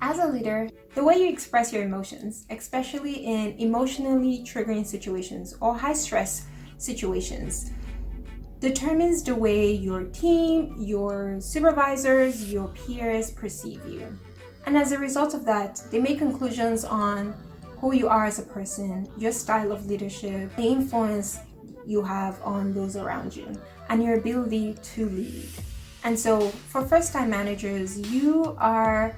As a leader, the way you express your emotions, especially in emotionally triggering situations or high stress situations, determines the way your team, your supervisors, your peers perceive you. And as a result of that, they make conclusions on who you are as a person, your style of leadership, the influence you have on those around you, and your ability to lead. And so for first-time managers, you are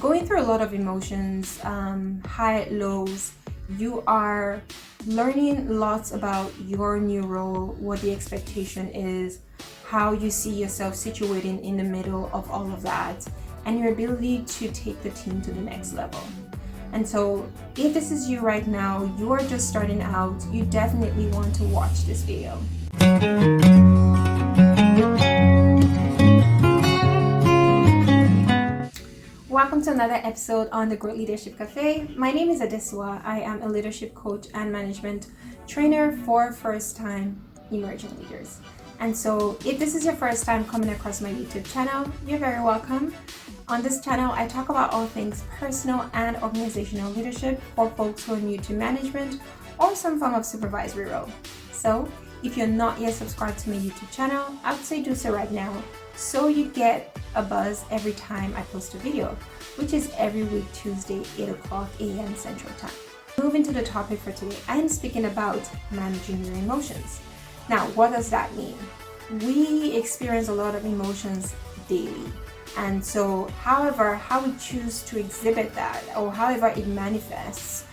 going through a lot of emotions, high, lows. You are learning lots about your new role, what the expectation is, how you see yourself situating in the middle of all of that, and your ability to take the team to the next level. And so if this is you right now, you are just starting out, you definitely want to watch this video. Welcome to another episode on the Growth Leadership Cafe. My name is Adesua. I am a leadership coach and management trainer for first-time emerging leaders. And so if this is your first time coming across my YouTube channel, you're very welcome. On this channel, I talk about all things personal and organizational leadership for folks who are new to management or some form of supervisory role. So if you're not yet subscribed to my YouTube channel, I would say do so right now, so you get a buzz every time I post a video, which is every week Tuesday, 8 o'clock a.m. Central Time. Moving to the topic for today, I am speaking about managing your emotions. Now, what does that mean? We experience a lot of emotions daily. And so, however, how we choose to exhibit that or however it manifests,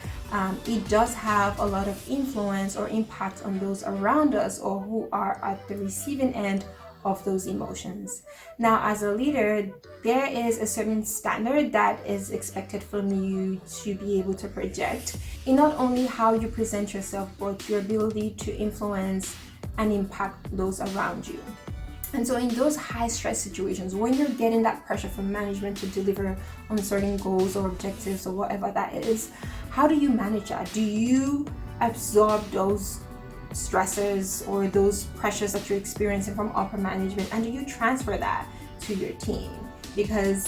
it does have a lot of influence or impact on those around us or who are at the receiving end of those emotions. Now, as a leader, there is a certain standard that is expected from you to be able to project in not only how you present yourself, but your ability to influence and impact those around you. And so in those high stress situations, when you're getting that pressure from management to deliver on certain goals or objectives or whatever that is, how do you manage that? Do you absorb those stressors or those pressures that you're experiencing from upper management, and do you transfer that to your team? Because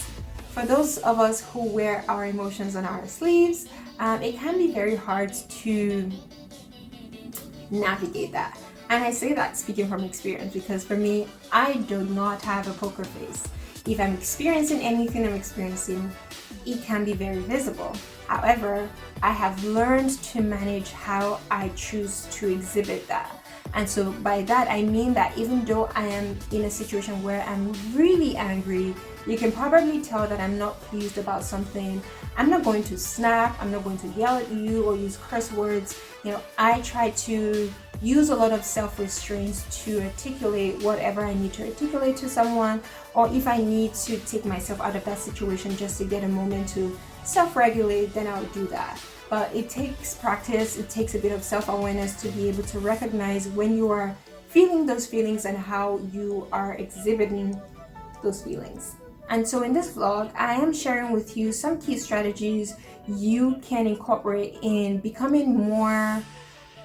for those of us who wear our emotions on our sleeves, it can be very hard to navigate that. And I say that speaking from experience, because for me, I do not have a poker face. If I'm experiencing anything I'm experiencing, it can be very visible. However, I have learned to manage how I choose to exhibit that. And so by that, I mean that even though I am in a situation where I'm really angry, you can probably tell that I'm not pleased about something. I'm not going to snap, I'm not going to yell at you or use curse words. I try to use a lot of self-restraints to articulate whatever I need to articulate to someone, or if I need to take myself out of that situation just to get a moment to self-regulate, then I'll do that. But it takes practice, it takes a bit of self-awareness to be able to recognize when you are feeling those feelings and how you are exhibiting those feelings. And so in this vlog, I am sharing with you some key strategies you can incorporate in becoming more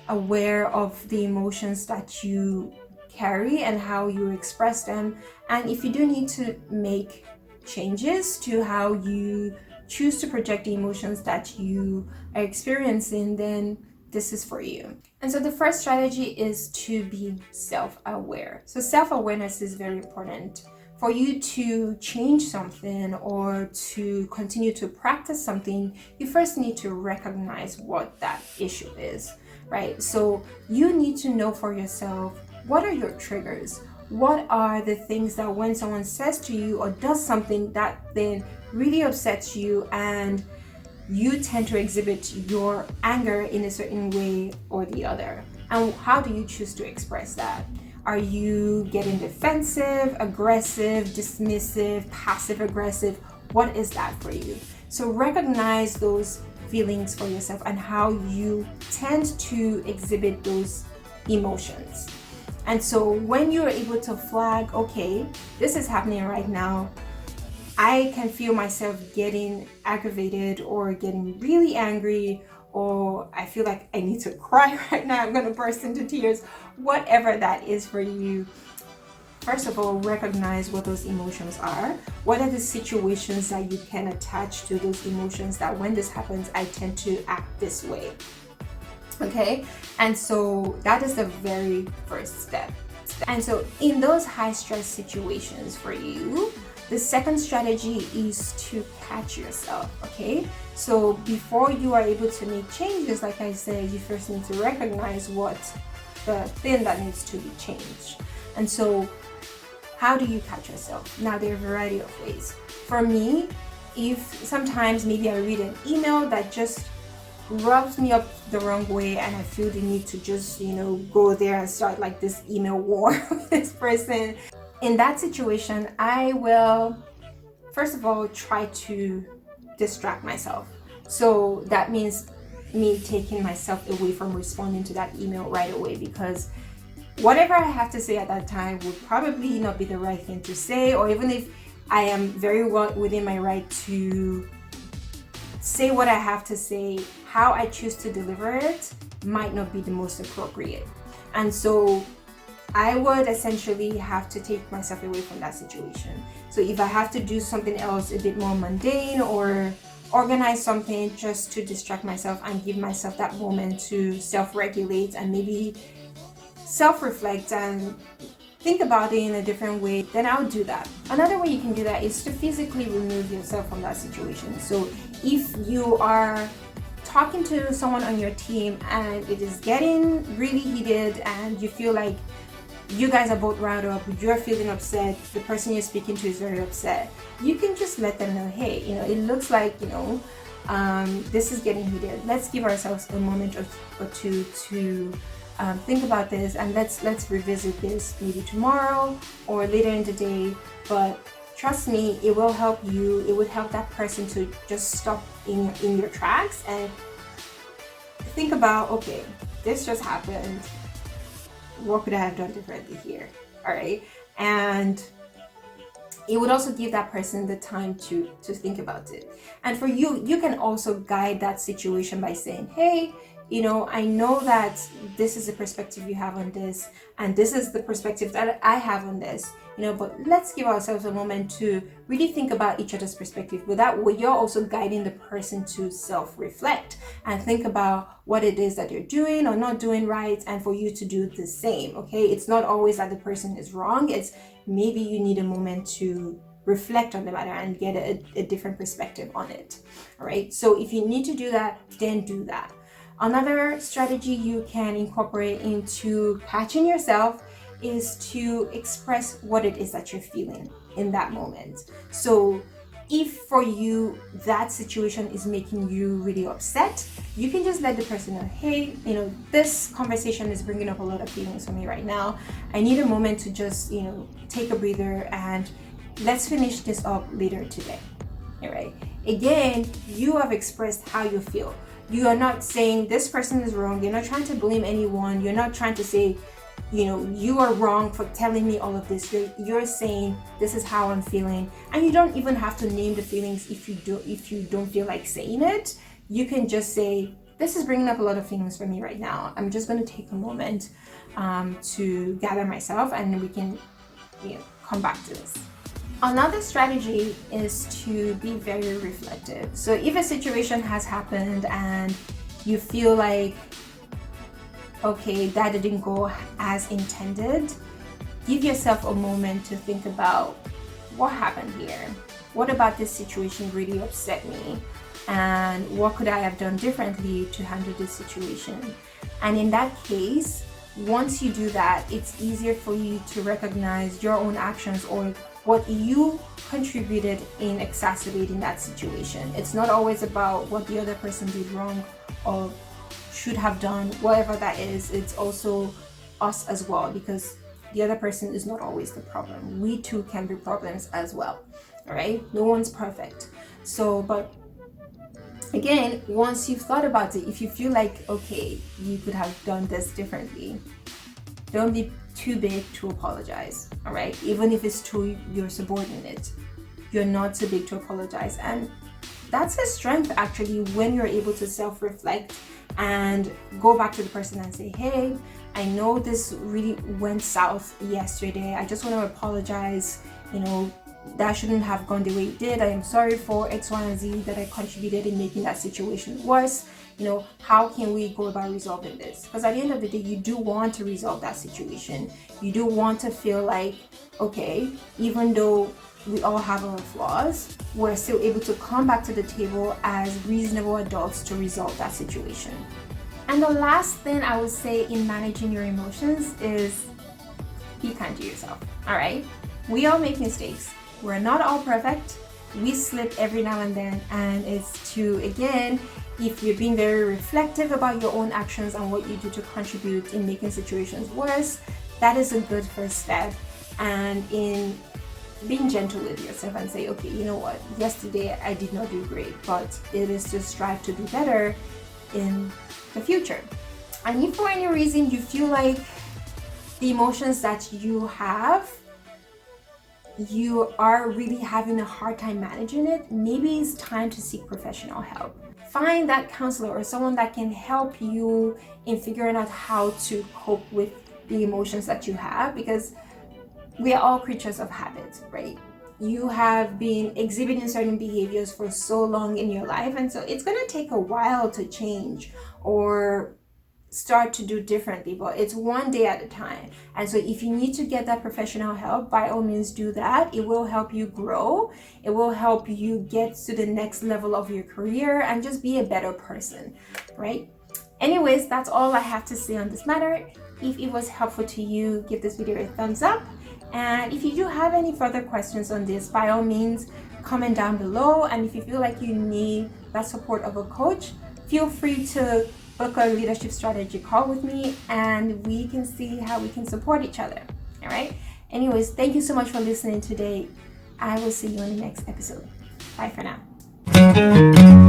aware of the emotions that you carry and how you express them. And if you do need to make changes to how you choose to project the emotions that you are experiencing, then this is for you. And so the first strategy is to be self-aware. So self-awareness is very important. For you to change something or to continue to practice something, you first need to recognize what that issue is, right? So you need to know for yourself, what are your triggers? What are the things that when someone says to you or does something that then really upsets you and you tend to exhibit your anger in a certain way or the other? And how do you choose to express that? Are you getting defensive, aggressive, dismissive, passive aggressive? What is that for you? So recognize those feelings for yourself and how you tend to exhibit those emotions. And so when you're able to flag, okay, this is happening right now, I can feel myself getting aggravated or getting really angry, or I feel like I need to cry right now, I'm gonna burst into tears, whatever that is for you, first of all, recognize what those emotions are. What are the situations that you can attach to those emotions that when this happens, I tend to act this way? Okay, and so that is the very first step. And so in those high stress situations for you, the second strategy is to catch yourself. Okay, so before you are able to make changes, like I said, you first need to recognize what the thing that needs to be changed. And so how do you catch yourself? Now, there are a variety of ways. For me, if sometimes maybe I read an email that just rubs me up the wrong way and I feel the need to just, go there and start like this email war with this person. In that situation, I will, first of all, try to distract myself. So that means me taking myself away from responding to that email right away, because whatever I have to say at that time would probably not be the right thing to say, or even if I am very well within my right to say what I have to say, how I choose to deliver it might not be the most appropriate. And so I would essentially have to take myself away from that situation. So if I have to do something else a bit more mundane or organize something just to distract myself and give myself that moment to self-regulate and maybe self-reflect and think about it in a different way, then I'll do that. Another way you can do that is to physically remove yourself from that situation. So if you are talking to someone on your team and it is getting really heated and you feel like you guys are both riled up, you're feeling upset, the person you're speaking to is very upset, you can just let them know, hey, it looks like, this is getting heated. Let's give ourselves a moment or two to think about this, and let's revisit this maybe tomorrow or later in the day. But trust me, it will help you. It would help that person to just stop in your tracks and think about, okay, this just happened. What could I have done differently here? All right. And it would also give that person the time to think about it. And for you, you can also guide that situation by saying, hey, I know that this is the perspective you have on this, and this is the perspective that I have on this, but let's give ourselves a moment to really think about each other's perspective. But that way, you're also guiding the person to self-reflect and think about what it is that you're doing or not doing right, and for you to do the same, okay? It's not always that the person is wrong. It's maybe you need a moment to reflect on the matter and get a different perspective on it, all right? So if you need to do that, then do that. Another strategy you can incorporate into catching yourself is to express what it is that you're feeling in that moment. So if for you that situation is making you really upset, you can just let the person know, hey, this conversation is bringing up a lot of feelings for me right now. I need a moment to just, take a breather and let's finish this up later today. All right. Again, you have expressed how you feel. You are not saying this person is wrong. You're not trying to blame anyone. You're not trying to say, you are wrong for telling me all of this. You're saying this is how I'm feeling, and you don't even have to name the feelings if you don't feel like saying it. You can just say, this is bringing up a lot of feelings for me right now. I'm just going to take a moment to gather myself, and we can come back to this. Another strategy is to be very reflective. So if a situation has happened and you feel like, okay, that didn't go as intended, give yourself a moment to think about what happened here. What about this situation really upset me? And what could I have done differently to handle this situation? And in that case, once you do that, it's easier for you to recognize your own actions or what you contributed in exacerbating that situation. It's not always about what the other person did wrong or should have done, whatever that is. It's also us as well, because the other person is not always the problem. We too can be problems as well. All right, no one's perfect. So, but again, once you've thought about it, if you feel like, okay, you could have done this differently, don't be too big to apologize, all right? Even if it's to your subordinate, you're not too big to apologize. And that's a strength, actually, when you're able to self-reflect and go back to the person and say, hey, I know this really went south yesterday. I just want to apologize. That shouldn't have gone the way it did. I am sorry for X, Y, and Z that I contributed in making that situation worse. How can we go about resolving this? Because at the end of the day, you do want to resolve that situation. You do want to feel like, okay, even though we all have our flaws, we're still able to come back to the table as reasonable adults to resolve that situation. And the last thing I would say in managing your emotions is be kind to yourself, all right? We all make mistakes. We're not all perfect. We slip every now and then, and it's to, again, if you're being very reflective about your own actions and what you do to contribute in making situations worse, that is a good first step. And in being gentle with yourself and say, okay, you know what, yesterday I did not do great, but it is to strive to do better in the future. And if for any reason you feel like the emotions that you have, you are really having a hard time managing it, maybe it's time to seek professional help. Find that counselor or someone that can help you in figuring out how to cope with the emotions that you have, because we are all creatures of habit, right? You have been exhibiting certain behaviors for so long in your life, and so it's going to take a while to change or start to do differently, but it's one day at a time. And so if you need to get that professional help, by all means do that. It will help you grow. It will help you get to the next level of your career and just be a better person, right? Anyways, that's all I have to say on this matter. If it was helpful to you, give this video a thumbs up. And if you do have any further questions on this, by all means, comment down below. And if you feel like you need that support of a coach, feel free to book a leadership strategy call with me, and we can see how we can support each other. All right. Anyways, thank you so much for listening today. I will see you in the next episode. Bye for now.